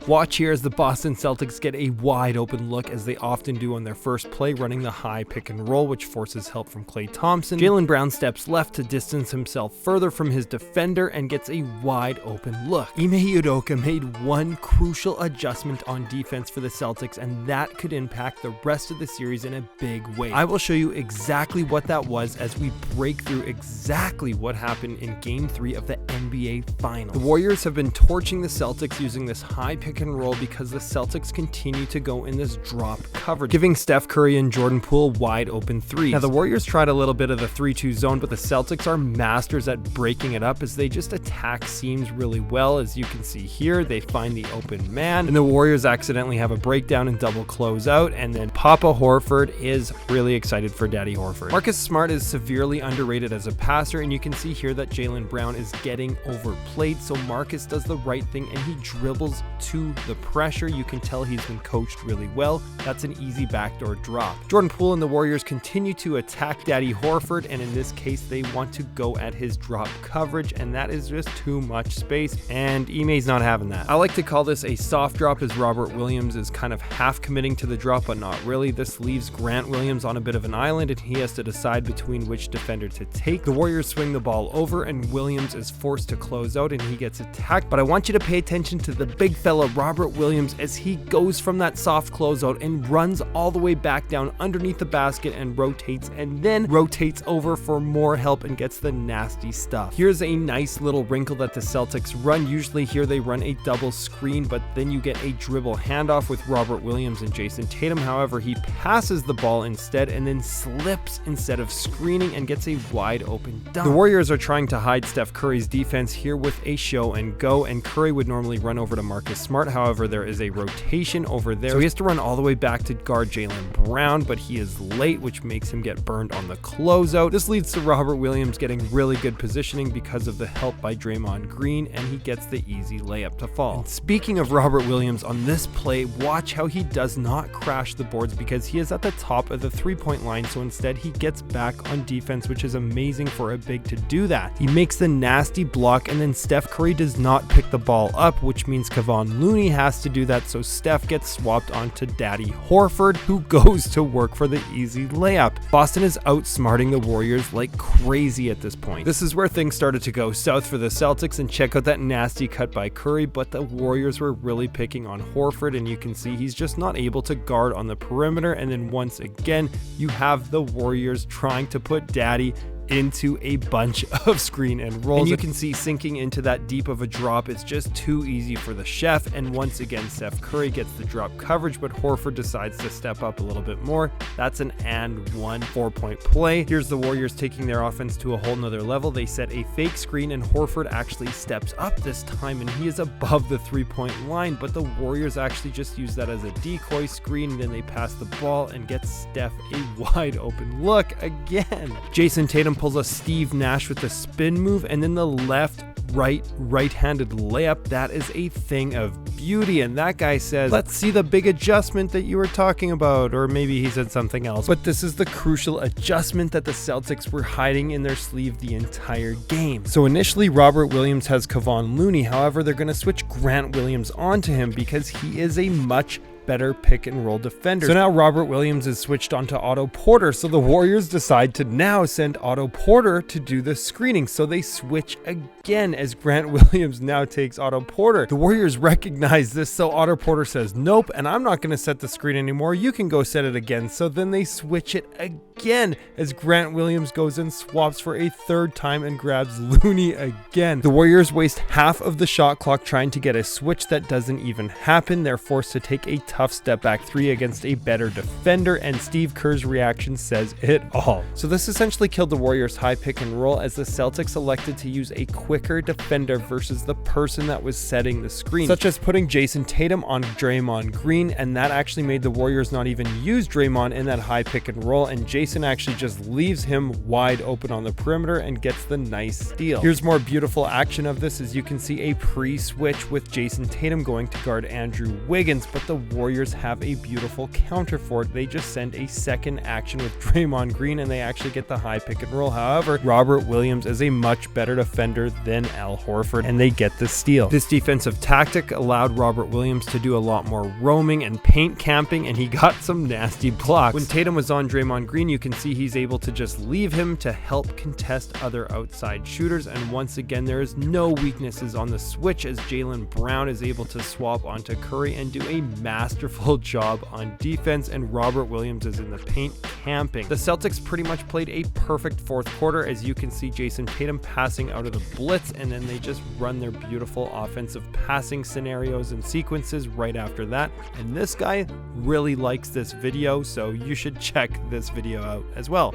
Watch here as the Boston Celtics get a wide open look, as they often do on their first play, running the high pick and roll, which forces help from Klay Thompson. Jaylen Brown steps left to distance himself further from his defender and gets a wide open look. Ime Udoka made one crucial adjustment on defense for the Celtics, and that could impact the rest of the series in a big way. I will show you exactly what that was as we break through exactly what happened in Game 3 of the NBA Finals. The Warriors have been torching the Celtics using this high pick and roll because the Celtics continue to go in this drop coverage, giving Steph Curry and Jordan Poole wide open threes. Now, the Warriors tried a little bit of the 3-2 zone, but the Celtics are masters at breaking it up as they just attack seams really well. As you can see here, they find the open man, and the Warriors accidentally have a breakdown and double close out, and then Papa Horford is really excited for Daddy Horford. Marcus Smart is severely underrated as a passer, and you can see here that Jaylen Brown is getting overplayed, so Marcus does the right thing and he dribbles to the pressure. You can tell he's been coached really well. That's an easy backdoor drop. Jordan Poole and the Warriors continue to attack Daddy Horford, and in this case they want to go at his drop coverage, and that is just too much space, and Ime's not having that. I like to call this a soft drop, as Robert Williams is kind of half committing to the drop but not really. This leaves Grant Williams on a bit of an island, and he has to decide between which defender to take. The Warriors swing the ball over, and Williams is forced to close out, and he gets attacked. But I want you to pay attention to the big fella Robert Williams as he goes from that soft closeout and runs all the way back down underneath the basket and then rotates over for more help and gets the nasty stuff. Here's a nice little wrinkle that the Celtics run. Usually here they run a double screen, but then you get a dribble handoff with Robert Williams and Jason Tatum. However, he passes the ball instead and then slips instead of screening and gets a wide open dunk. The Warriors are trying to hide Steph Curry's defense here with a show and go, and Curry would normally run over to Marcus Smart. However, there is a rotation over there, so he has to run all the way back to guard Jaylen Brown, but he is late, which makes him get burned on the closeout. This leads to Robert Williams getting really good positioning because of the help by Draymond Green, and he gets the easy layup to fall. And speaking of Robert Williams, on this play, watch how he does not crash the boards because he is at the top of the three-point line, so instead he gets back on defense, which is amazing for a big to do that. He makes the nasty block, and then Steph Curry does not pick the ball up, which means Kevon Looney has to do that, so Steph gets swapped onto Daddy Horford, who goes to work for the easy layup. Boston is outsmarting the Warriors like crazy at this point. This is where things started to go south for the Celtics, and check out that nasty cut by Curry, but the Warriors were really picking on Horford, and you can see he's just not able to guard on the perimeter, and then once again you have the Warriors trying to put Daddy into a bunch of screen and rolls, and you can see sinking into that deep of a drop, it's just too easy for the chef. And once again Steph Curry gets the drop coverage, but Horford decides to step up a little bit more. That's an and one 4-point play. Here's the Warriors taking their offense to a whole nother level. They set a fake screen, and Horford actually steps up this time, and he is above the 3-point line, but the Warriors actually just use that as a decoy screen. Then they pass the ball and get Steph a wide open look again. Jason Tatum pulls a Steve Nash with the spin move, and then the right-handed layup. That is a thing of beauty, and that guy says, "Let's see the big adjustment that you were talking about," or maybe he said something else, but this is the crucial adjustment that the Celtics were hiding in their sleeve the entire game. So initially Robert Williams has Kevon Looney, however they're going to switch Grant Williams onto him because he is a much better pick and roll defender. So now Robert Williams is switched onto Otto Porter, so the Warriors decide to now send Otto Porter to do the screening, so they switch again as Grant Williams now takes Otto Porter. The Warriors recognize this, so Otto Porter says, "Nope, and I'm not going to set the screen anymore, you can go set it again." So then they switch it again as Grant Williams goes and swaps for a third time and grabs Looney again. The Warriors waste half of the shot clock trying to get a switch that doesn't even happen. They're forced to take a tough step back three against a better defender, and Steve Kerr's reaction says it all. So this essentially killed the Warriors' high pick and roll, as the Celtics elected to use a quicker defender versus the person that was setting the screen, such as putting Jason Tatum on Draymond Green, and that actually made the Warriors not even use Draymond in that high pick and roll, and Jason actually just leaves him wide open on the perimeter and gets the nice steal. Here's more beautiful action of this, as you can see a pre-switch with Jason Tatum going to guard Andrew Wiggins, but the Warriors have a beautiful counter for it. They just send a second action with Draymond Green, and they actually get the high pick and roll. However, Robert Williams is a much better defender than Al Horford, and they get the steal. This defensive tactic allowed Robert Williams to do a lot more roaming and paint camping, and he got some nasty blocks. When Tatum was on Draymond Green, you can see he's able to just leave him to help contest other outside shooters, and once again, there is no weaknesses on the switch as Jaylen Brown is able to swap onto Curry and do a masterful job on defense, and Robert Williams is in the paint camping. The Celtics pretty much played a perfect fourth quarter, as you can see Jason Tatum passing out of the blitz, and then they just run their beautiful offensive passing scenarios and sequences right after that. And this guy really likes this video, so you should check this video out as well.